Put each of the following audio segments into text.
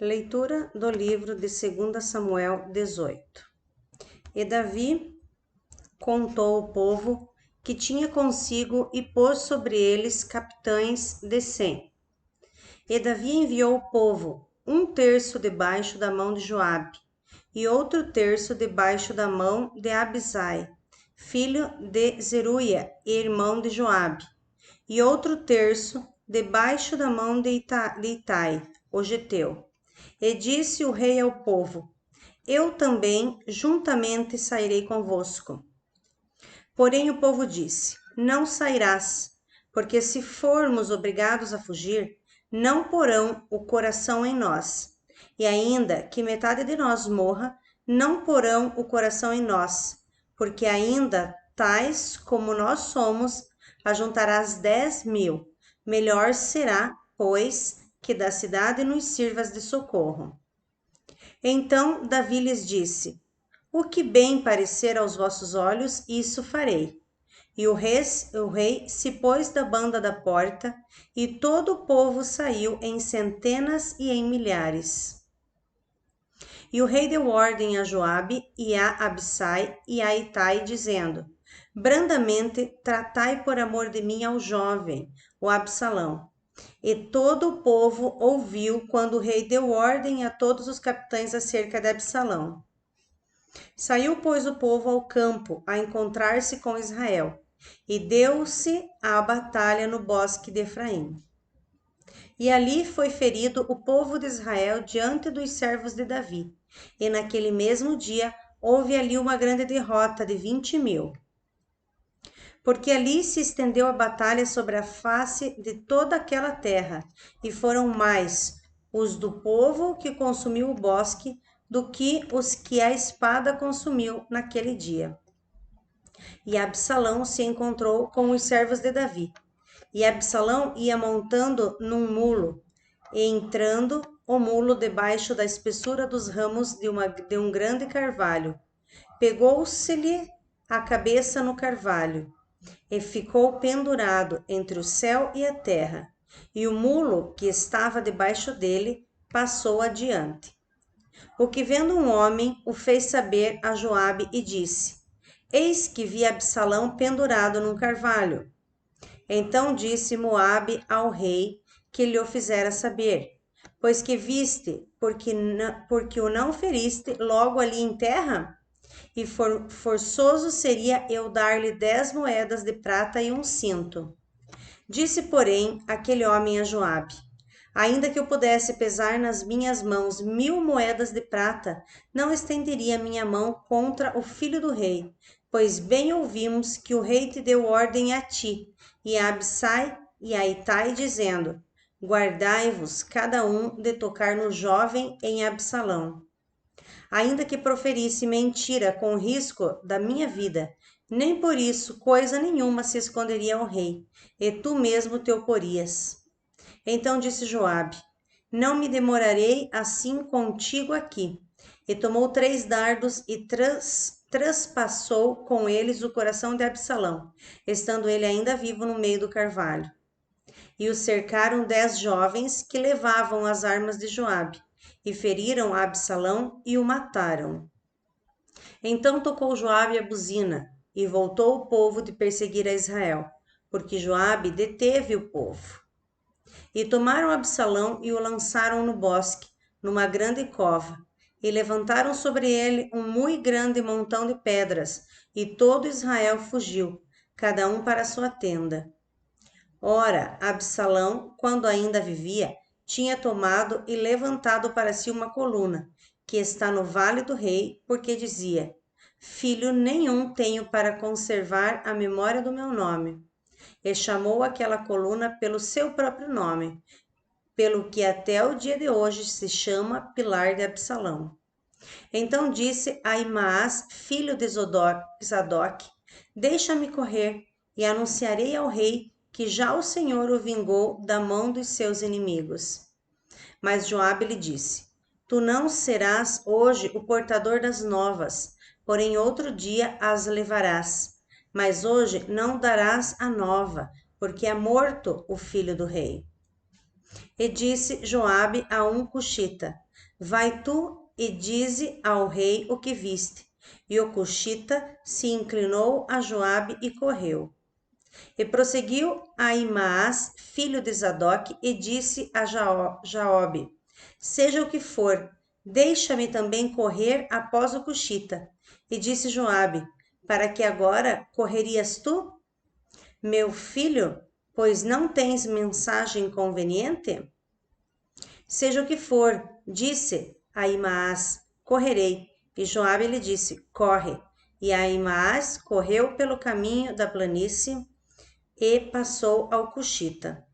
Leitura do livro de 2 Samuel 18. E Davi contou o povo que tinha consigo e pôs sobre eles capitães de 100. E Davi enviou o povo, 1/3 debaixo da mão de Joabe, e outro terço debaixo da mão de Abisai, filho de Zeruia e irmão de Joabe, e outro terço debaixo da mão de Itai, o geteu. E disse o rei ao povo: Eu também juntamente sairei convosco. Porém o povo disse: Não sairás, porque se formos obrigados a fugir, não porão o coração em nós. E ainda que metade de nós morra, não porão o coração em nós, porque ainda tais como nós somos, ajuntarás 10.000. Melhor será, pois, que da cidade nos sirvas de socorro. Então Davi lhes disse: O que bem parecer aos vossos olhos, isso farei. E o rei se pôs da banda da porta, e todo o povo saiu em centenas e em milhares. E o rei deu ordem a Joabe e a Abisai e a Itai, dizendo: Brandamente tratai por amor de mim ao jovem, o Absalão. E todo o povo ouviu quando o rei deu ordem a todos os capitães acerca de Absalão. Saiu, pois, o povo ao campo a encontrar-se com Israel, e deu-se a batalha no bosque de Efraim. E ali foi ferido o povo de Israel diante dos servos de Davi, e naquele mesmo dia houve ali uma grande derrota de 20.000. Porque ali se estendeu a batalha sobre a face de toda aquela terra, e foram mais os do povo que consumiu o bosque do que os que a espada consumiu naquele dia. E Absalão se encontrou com os servos de Davi. E Absalão ia montando num mulo, e entrando o mulo debaixo da espessura dos ramos de um grande carvalho. Pegou-se-lhe a cabeça no carvalho, e ficou pendurado entre o céu e a terra. E o mulo que estava debaixo dele passou adiante. O que vendo um homem o fez saber a Joabe e disse: Eis que vi Absalão pendurado num carvalho. Então disse Moabe ao rei que lhe o fizera saber: Pois que viste, porque o não feriste logo ali em terra? E forçoso seria eu dar-lhe 10 moedas de prata e um cinto. Disse, porém, aquele homem a Joabe: Ainda que eu pudesse pesar nas minhas mãos 1.000 moedas de prata, não estenderia minha mão contra o filho do rei, pois bem ouvimos que o rei te deu ordem a ti, e a Abisai e a Itai, dizendo: Guardai-vos cada um de tocar no jovem em Absalão. Ainda que proferisse mentira com risco da minha vida, nem por isso coisa nenhuma se esconderia ao rei, e tu mesmo te oporias. Então disse Joabe: Não me demorarei assim contigo aqui. E tomou 3 dardos e traspassou com eles o coração de Absalão, estando ele ainda vivo no meio do carvalho. E o cercaram 10 jovens que levavam as armas de Joabe, e feriram a Absalão e o mataram. Então tocou Joabe a buzina, e voltou o povo de perseguir a Israel, porque Joabe deteve o povo. E tomaram Absalão e o lançaram no bosque, numa grande cova, e levantaram sobre ele um muito grande montão de pedras, e todo Israel fugiu, cada um para sua tenda. Ora, Absalão, quando ainda vivia, tinha tomado e levantado para si uma coluna, que está no vale do rei, porque dizia: Filho nenhum tenho para conservar a memória do meu nome. E chamou aquela coluna pelo seu próprio nome, pelo que até o dia de hoje se chama Pilar de Absalão. Então disse Ahimaás, filho de Zadok: Deixa-me correr, e anunciarei ao rei que já o Senhor o vingou da mão dos seus inimigos. Mas Joabe lhe disse: Tu não serás hoje o portador das novas, porém outro dia as levarás. Mas hoje não darás a nova, porque é morto o filho do rei. E disse Joabe a um cuxita: Vai tu e dize ao rei o que viste. E o cuxita se inclinou a Joabe e correu. E prosseguiu Ahimaás, filho de Zadok, e disse a Joabe: seja o que for, deixa-me também correr após o cuxita. E disse Joabe: para que agora correrias tu, meu filho, pois não tens mensagem conveniente? Seja o que for, disse Ahimaás, correrei. E Joabe lhe disse: corre. E Ahimaás correu pelo caminho da planície e passou ao cuxita.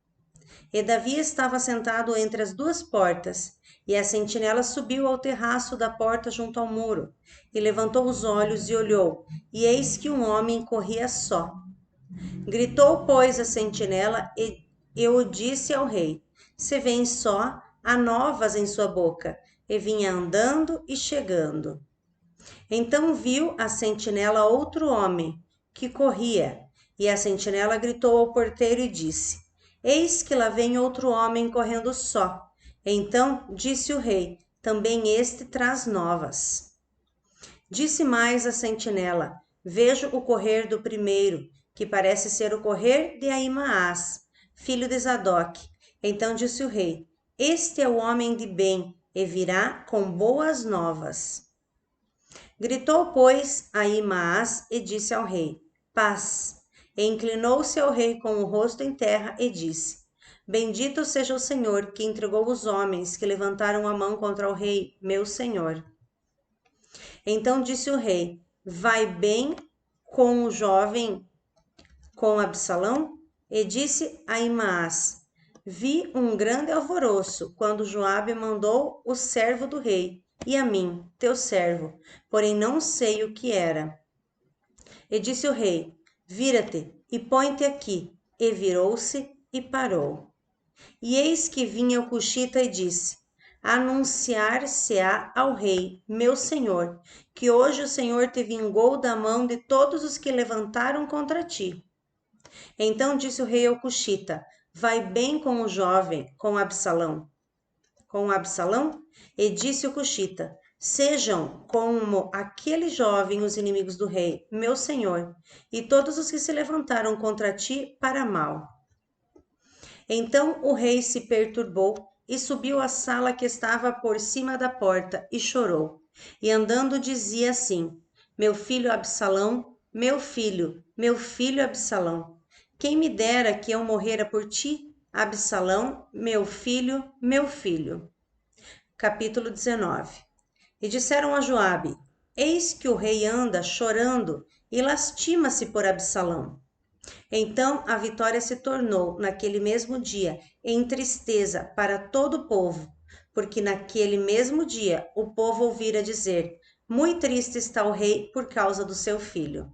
E Davi estava sentado entre as duas portas, e a sentinela subiu ao terraço da porta junto ao muro, e levantou os olhos e olhou, e eis que um homem corria só. Gritou, pois, a sentinela, e eu disse ao rei: se vem só, há novas em sua boca. E vinha andando e chegando. Então viu a sentinela outro homem, que corria, e a sentinela gritou ao porteiro e disse: eis que lá vem outro homem correndo só. Então disse o rei: também este traz novas. Disse mais a sentinela: vejo o correr do primeiro, que parece ser o correr de Ahimaás, filho de Zadok. Então disse o rei: este é o homem de bem, e virá com boas novas. Gritou, pois, Ahimaás e disse ao rei: paz. E inclinou-se ao rei com o rosto em terra e disse: bendito seja o Senhor, que entregou os homens que levantaram a mão contra o rei, meu senhor. Então disse o rei: vai bem com o jovem, com Absalão? E disse Ahimaás: vi um grande alvoroço quando Joabe mandou o servo do rei e a mim, teu servo, porém não sei o que era. E disse o rei: vira-te e põe-te aqui. E virou-se e parou. E eis que vinha o cuxita e disse: anunciar-se-á ao rei, meu senhor, que hoje o Senhor te vingou da mão de todos os que levantaram contra ti. Então disse o rei ao cuxita: vai bem com o jovem, com Absalão. Com Absalão? E disse o cuxita: sejam como aquele jovem os inimigos do rei, meu senhor, e todos os que se levantaram contra ti para mal. Então o rei se perturbou e subiu à sala que estava por cima da porta e chorou. E andando dizia assim: meu filho Absalão, meu filho Absalão, quem me dera que eu morrera por ti, Absalão, meu filho, meu filho. Capítulo 19. E disseram a Joabe: eis que o rei anda chorando e lastima-se por Absalão. Então a vitória se tornou, naquele mesmo dia, em tristeza para todo o povo, porque naquele mesmo dia o povo ouvira dizer: muito triste está o rei por causa do seu filho.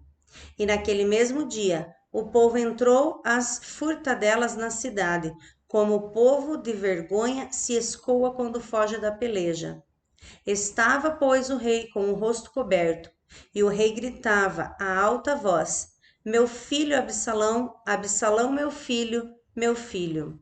E naquele mesmo dia o povo entrou às furtadelas na cidade, como o povo de vergonha se escoa quando foge da peleja. Estava, pois, o rei com o rosto coberto, e o rei gritava a alta voz: meu filho Absalão, Absalão, meu filho, meu filho.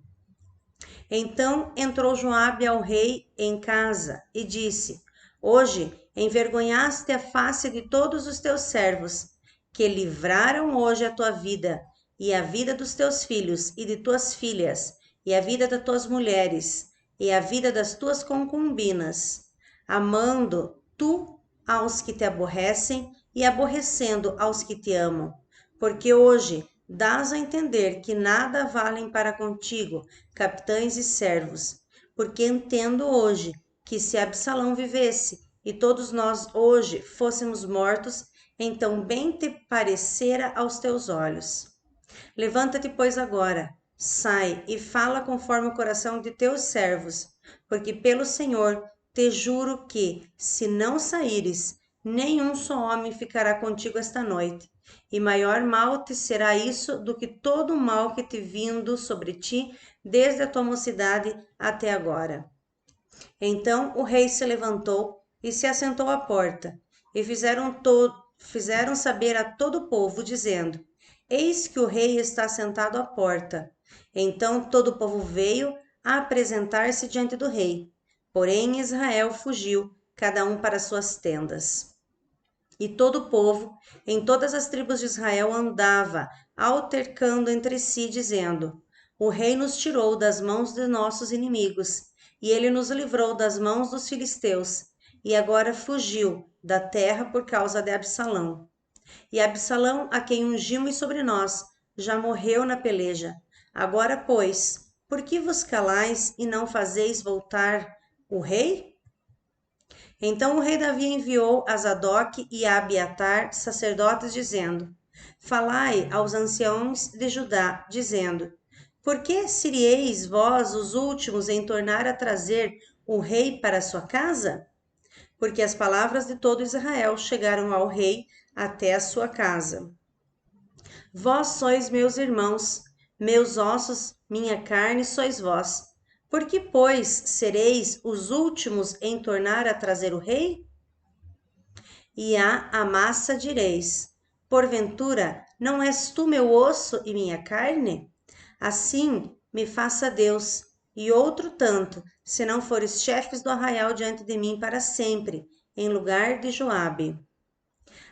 Então entrou Joabe ao rei em casa e disse: hoje envergonhaste a face de todos os teus servos, que livraram hoje a tua vida, e a vida dos teus filhos e de tuas filhas, e a vida das tuas mulheres, e a vida das tuas concubinas, amando tu aos que te aborrecem e aborrecendo aos que te amam. Porque hoje dás a entender que nada valem para contigo, capitães e servos. Porque entendo hoje que se Absalão vivesse e todos nós hoje fôssemos mortos, então bem te parecera aos teus olhos. Levanta-te, pois, agora, sai e fala conforme o coração de teus servos, porque pelo Senhor te juro que, se não saíres, nenhum só homem ficará contigo esta noite, e maior mal te será isso do que todo o mal que te vindo sobre ti desde a tua mocidade até agora. Então o rei se levantou e se assentou à porta, e fizeram saber a todo o povo, dizendo: eis que o rei está sentado à porta. Então todo o povo veio a apresentar-se diante do rei. Porém Israel fugiu, cada um para suas tendas. E todo o povo, em todas as tribos de Israel, andava altercando entre si, dizendo: O rei nos tirou das mãos de nossos inimigos, e ele nos livrou das mãos dos filisteus, e agora fugiu da terra por causa de Absalão. E Absalão, a quem ungimos sobre nós, já morreu na peleja. Agora, pois, por que vos calais e não fazeis voltar o rei? Então o rei Davi enviou a Zadok e a Abiatar, sacerdotes, dizendo: Falai aos anciãos de Judá, dizendo: Por que seríeis vós os últimos em tornar a trazer o rei para sua casa? Porque as palavras de todo Israel chegaram ao rei até a sua casa. Vós sois meus irmãos, meus ossos, minha carne sois vós. Por que, pois, sereis os últimos em tornar a trazer o rei? E a Amassa direis: Porventura, não és tu meu osso e minha carne? Assim me faça Deus, e outro tanto, se não fores chefes do arraial diante de mim para sempre, em lugar de Joabe.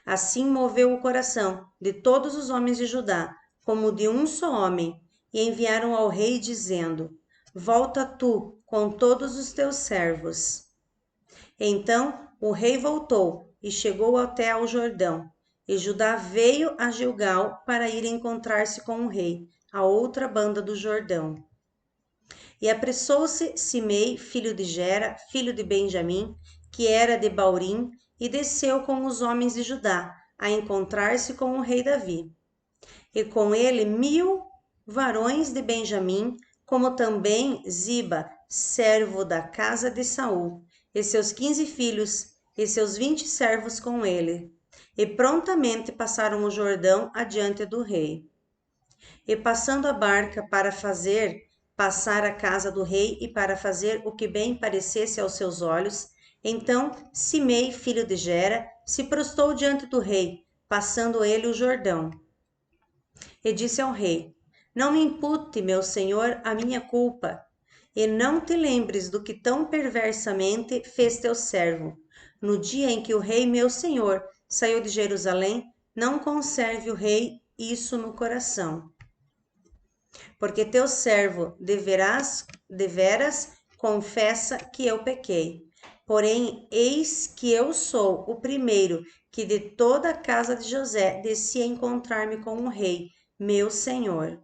Assim moveu o coração de todos os homens de Judá, como de um só homem, e enviaram ao rei, dizendo: Volta tu com todos os teus servos. Então o rei voltou e chegou até ao Jordão, e Judá veio a Gilgal para ir encontrar-se com o rei, à outra banda do Jordão. E apressou-se Simei, filho de Gera, filho de Benjamim, que era de Baurim, e desceu com os homens de Judá, a encontrar-se com o rei Davi. E com ele 1000 varões de Benjamim, como também Ziba, servo da casa de Saul, e seus 15 filhos, e seus 20 servos com ele. E prontamente passaram o Jordão adiante do rei. E passando a barca para fazer passar a casa do rei e para fazer o que bem parecesse aos seus olhos, então Simei, filho de Gera, se prostrou diante do rei, passando ele o Jordão. E disse ao rei: Não me impute, meu senhor, a minha culpa, e não te lembres do que tão perversamente fez teu servo. No dia em que o rei, meu senhor, saiu de Jerusalém, não conserve o rei isso no coração. Porque teu servo deveras confessa que eu pequei. Porém, eis que eu sou o primeiro que de toda a casa de José desci a encontrar-me com o rei, meu senhor.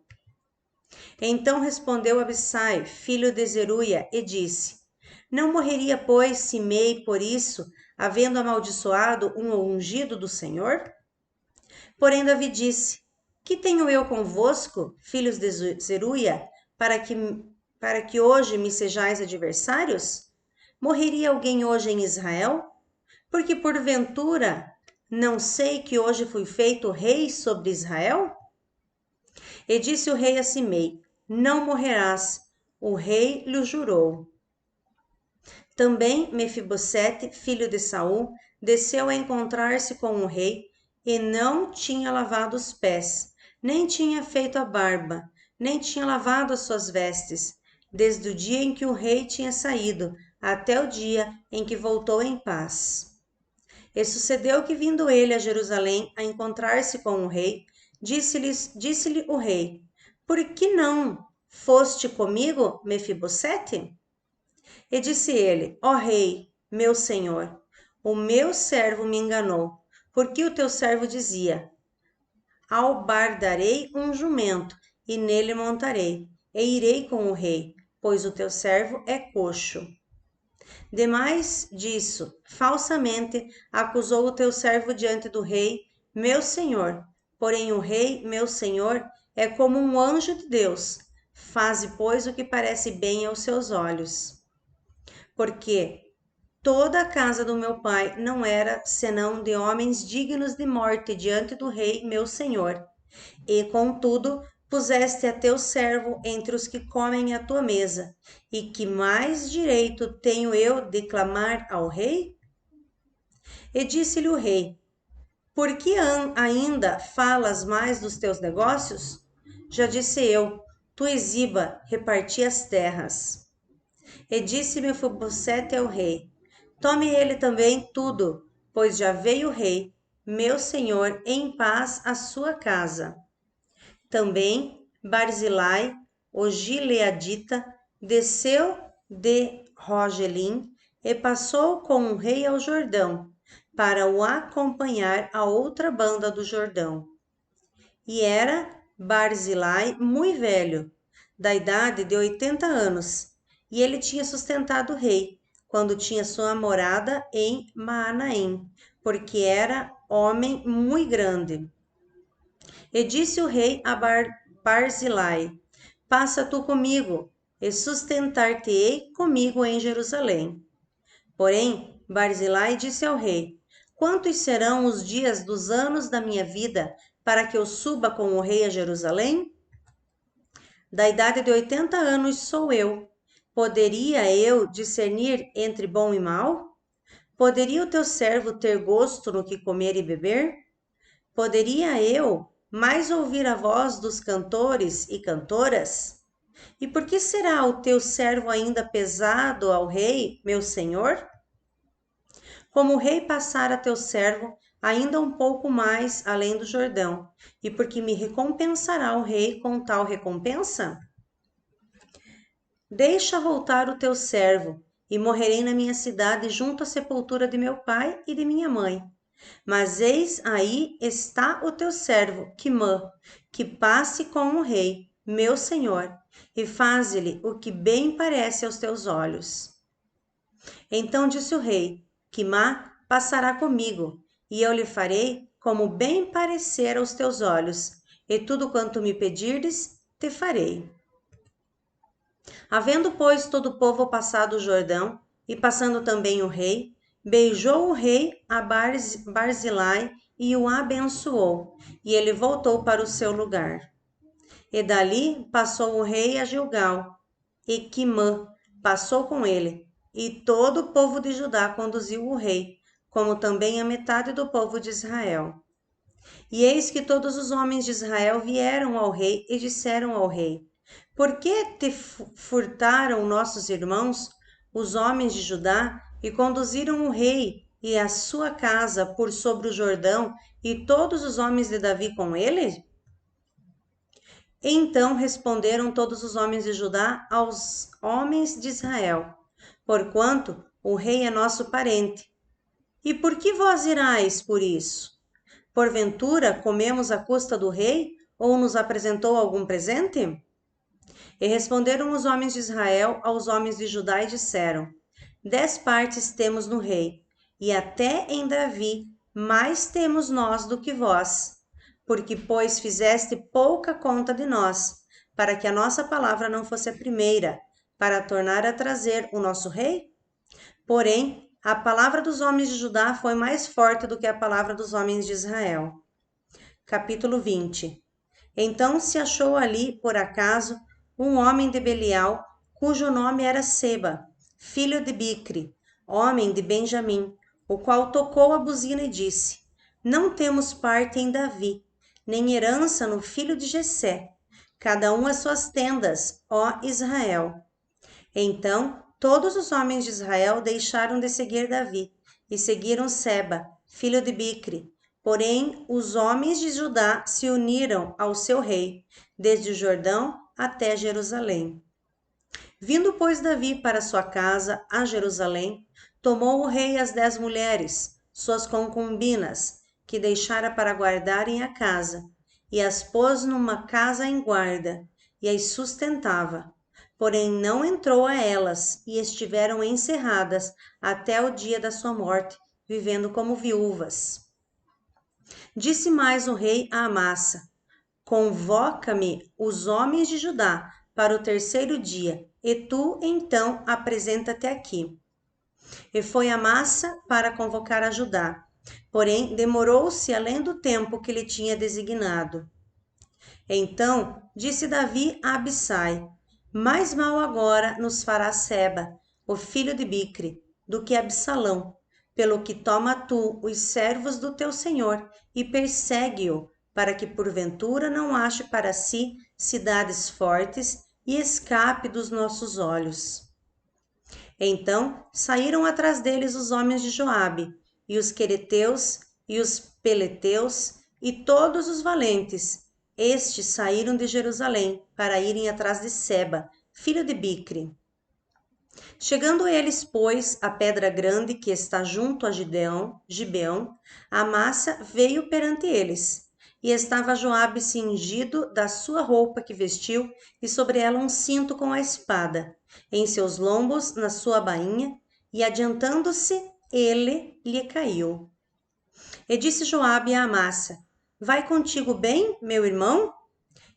Então respondeu Abissai, filho de Zeruia, e disse: Não morreria, pois, Simei por isso, havendo amaldiçoado um ungido do Senhor? Porém Davi disse: Que tenho eu convosco, filhos de Zeruia, para que hoje me sejais adversários? Morreria alguém hoje em Israel? Porque porventura não sei que hoje fui feito rei sobre Israel? E disse o rei a Simei: Não morrerás. O rei lhe jurou. Também Mefibosete, filho de Saul, desceu a encontrar-se com o rei e não tinha lavado os pés, nem tinha feito a barba, nem tinha lavado as suas vestes, desde o dia em que o rei tinha saído até o dia em que voltou em paz. E sucedeu que, vindo ele a Jerusalém a encontrar-se com o rei, disse-lhe o rei: Por que não foste comigo, Mefibosete? E disse ele: Ó rei, meu senhor, o meu servo me enganou, porque o teu servo dizia: Albardarei um jumento, e nele montarei, e irei com o rei, pois o teu servo é coxo. Demais disso, falsamente acusou o teu servo diante do rei, meu senhor. Porém o rei, meu senhor, é como um anjo de Deus. Faze, pois, o que parece bem aos seus olhos. Porque toda a casa do meu pai não era senão de homens dignos de morte diante do rei, meu senhor. E, contudo, puseste a teu servo entre os que comem à tua mesa. E que mais direito tenho eu de clamar ao rei? E disse-lhe o rei: Por que ainda falas mais dos teus negócios? Já disse eu, tu e Ziba reparti as terras. E disse Mefibosete ao rei: Tome ele também tudo, pois já veio o rei, meu senhor, em paz à sua casa. Também Barzilai, o gileadita, desceu de Rogelim e passou com o rei ao Jordão, para o acompanhar a outra banda do Jordão. E era Barzilai muito velho, da idade de 80 anos, e ele tinha sustentado o rei, quando tinha sua morada em Maanaim, porque era homem muito grande. E disse o rei a Barzilai: Passa tu comigo, e sustentar-te-ei comigo em Jerusalém. Porém, Barzilai disse ao rei: Quantos serão os dias dos anos da minha vida para que eu suba com o rei a Jerusalém? Da idade de 80 anos sou eu. Poderia eu discernir entre bom e mal? Poderia o teu servo ter gosto no que comer e beber? Poderia eu mais ouvir a voz dos cantores e cantoras? E por que será o teu servo ainda pesado ao rei, meu senhor? Como o rei passara teu servo ainda um pouco mais além do Jordão, e porque me recompensará o rei com tal recompensa? Deixa voltar o teu servo, e morrerei na minha cidade junto à sepultura de meu pai e de minha mãe. Mas eis aí está o teu servo, Quimã, que passe com o rei, meu senhor, e faze-lhe o que bem parece aos teus olhos. Então disse o rei: Quimá passará comigo, e eu lhe farei como bem parecer aos teus olhos, e tudo quanto me pedirdes, te farei. Havendo, pois, todo o povo passado o Jordão, e passando também o rei, beijou o rei a Barzilai e o abençoou, e ele voltou para o seu lugar. E dali passou o rei a Gilgal, e Quimã passou com ele, e todo o povo de Judá conduziu o rei, como também a metade do povo de Israel. E eis que todos os homens de Israel vieram ao rei e disseram ao rei: Por que te furtaram nossos irmãos, os homens de Judá, e conduziram o rei e a sua casa por sobre o Jordão, e todos os homens de Davi com ele? Então responderam todos os homens de Judá aos homens de Israel: Porquanto o rei é nosso parente. E por que vós irais por isso? Porventura comemos à custa do rei, ou nos apresentou algum presente? E responderam os homens de Israel aos homens de Judá e disseram: 10 partes temos no rei, e até em Davi mais temos nós do que vós, porque, pois, fizeste pouca conta de nós, para que a nossa palavra não fosse a primeira, para tornar a trazer o nosso rei? Porém, a palavra dos homens de Judá foi mais forte do que a palavra dos homens de Israel. Capítulo 20. Então se achou ali, por acaso, um homem de Belial, cujo nome era Seba, filho de Bicre, homem de Benjamim, o qual tocou a buzina e disse: Não temos parte em Davi, nem herança no filho de Jessé, cada um as suas tendas, ó Israel. Então todos os homens de Israel deixaram de seguir Davi e seguiram Seba, filho de Bicre. Porém, os homens de Judá se uniram ao seu rei, desde o Jordão até Jerusalém. Vindo, pois, Davi para sua casa a Jerusalém, tomou o rei as 10 mulheres, suas concubinas, que deixara para guardarem a casa, e as pôs numa casa em guarda, e as sustentava. Porém não entrou a elas, e estiveram encerradas até o dia da sua morte, vivendo como viúvas. Disse mais o rei a Amassa: Convoca-me os homens de Judá para o terceiro dia, e tu então apresenta-te aqui. E foi Amassa para convocar a Judá, porém demorou-se além do tempo que lhe tinha designado. Então disse Davi a Abissai: Mais mal agora nos fará Seba, o filho de Bicre, do que Absalão, pelo que toma tu os servos do teu senhor e persegue-o, para que porventura não ache para si cidades fortes e escape dos nossos olhos. Então saíram atrás deles os homens de Joabe, e os quereteus, e os peleteus, e todos os valentes. Estes saíram de Jerusalém para irem atrás de Seba, filho de Bicre. Chegando eles, pois, à pedra grande que está junto a Gibeão, Amasa veio perante eles. E estava Joabe cingido da sua roupa que vestiu, e sobre ela um cinto com a espada, em seus lombos, na sua bainha, e adiantando-se, ele lhe caiu. E disse Joabe a Amasa: Vai contigo bem, meu irmão?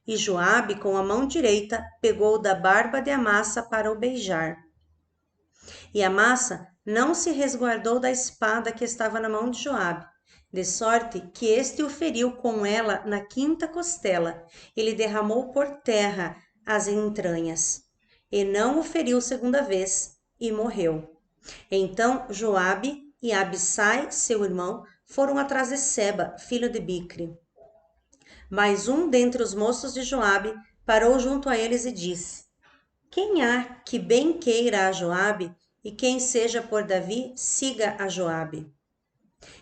E Joabe, com a mão direita, pegou da barba de Amasa para o beijar. E Amasa não se resguardou da espada que estava na mão de Joabe, de sorte que este o feriu com ela na quinta costela, e lhe derramou por terra as entranhas. E não o feriu segunda vez, e morreu. Então Joabe e Abissai, seu irmão, foram atrás de Seba, filho de Bicre. Mas um dentre os moços de Joabe parou junto a eles e disse: Quem há que bem queira a Joabe, e quem seja por Davi, siga a Joabe.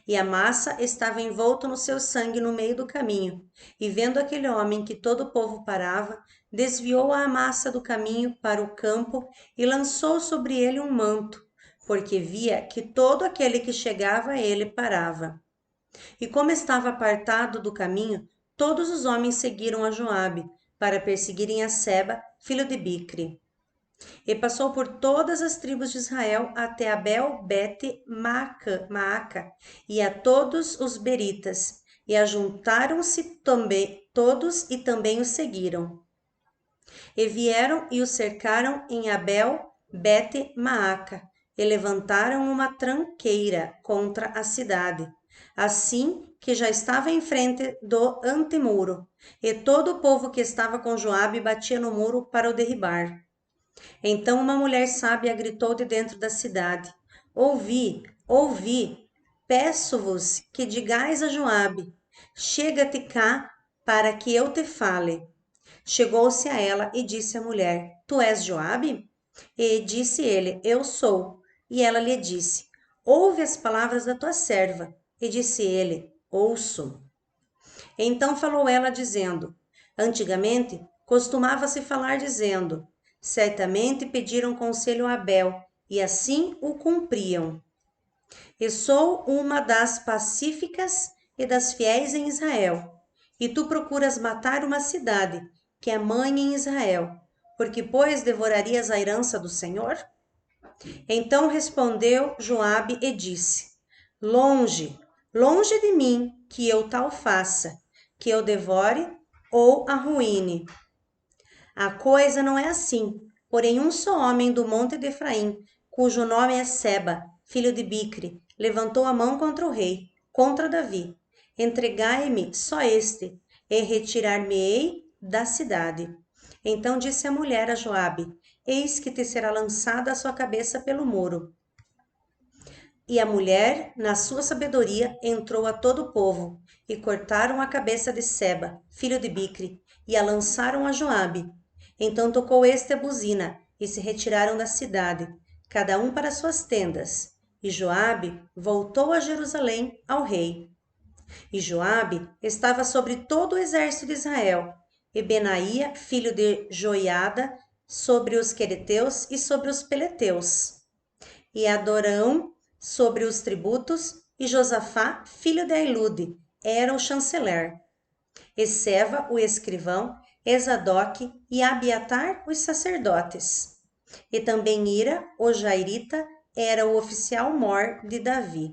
E Amasa estava envolto no seu sangue no meio do caminho, e vendo aquele homem que todo o povo parava, desviou a Amasa do caminho para o campo e lançou sobre ele um manto, porque via que todo aquele que chegava a ele parava. E como estava apartado do caminho, todos os homens seguiram a Joabe, para perseguirem a Seba, filho de Bicre. E passou por todas as tribos de Israel até Abel Bete Maaca e a todos os beritas, e ajuntaram-se também todos e também o seguiram. E vieram e o cercaram em Abel Bete Maaca, e levantaram uma tranqueira contra a cidade, assim que já estava em frente do antemuro, e todo o povo que estava com Joabe batia no muro para o derribar. Então uma mulher sábia gritou de dentro da cidade: Ouvi, ouvi, peço-vos que digais a Joabe: Chega-te cá para que eu te fale. Chegou-se a ela e disse à mulher: Tu és Joabe? E disse ele: Eu sou. E ela lhe disse: Ouve as palavras da tua serva. E disse ele: Ouço. Então falou ela, dizendo: Antigamente costumava-se falar, dizendo: Certamente pediram conselho a Abel, e assim o cumpriam. E sou uma das pacíficas e das fiéis em Israel. E tu procuras matar uma cidade, que é mãe em Israel, porque, pois, devorarias a herança do Senhor? Então respondeu Joabe e disse: Longe, longe de mim que eu tal faça, que eu devore ou arruíne. A coisa não é assim, porém um só homem do monte de Efraim, cujo nome é Seba, filho de Bicre, levantou a mão contra o rei, contra Davi. Entregai-me só este, e retirar-me-ei da cidade. Então disse a mulher a Joabe: Eis que te será lançada a sua cabeça pelo muro. E a mulher, na sua sabedoria, entrou a todo o povo, e cortaram a cabeça de Seba, filho de Bicre, e a lançaram a Joabe. Então tocou este a buzina, e se retiraram da cidade, cada um para suas tendas. E Joabe voltou a Jerusalém ao rei. E Joabe estava sobre todo o exército de Israel, e Benaía, filho de Joiada, sobre os quereteus e sobre os peleteus. E Adorão sobre os tributos, e Josafá, filho de Ailude, era o chanceler. E Seva, o escrivão, Esadoque e Abiatar, os sacerdotes. E também Ira, o jairita, era o oficial mor de Davi.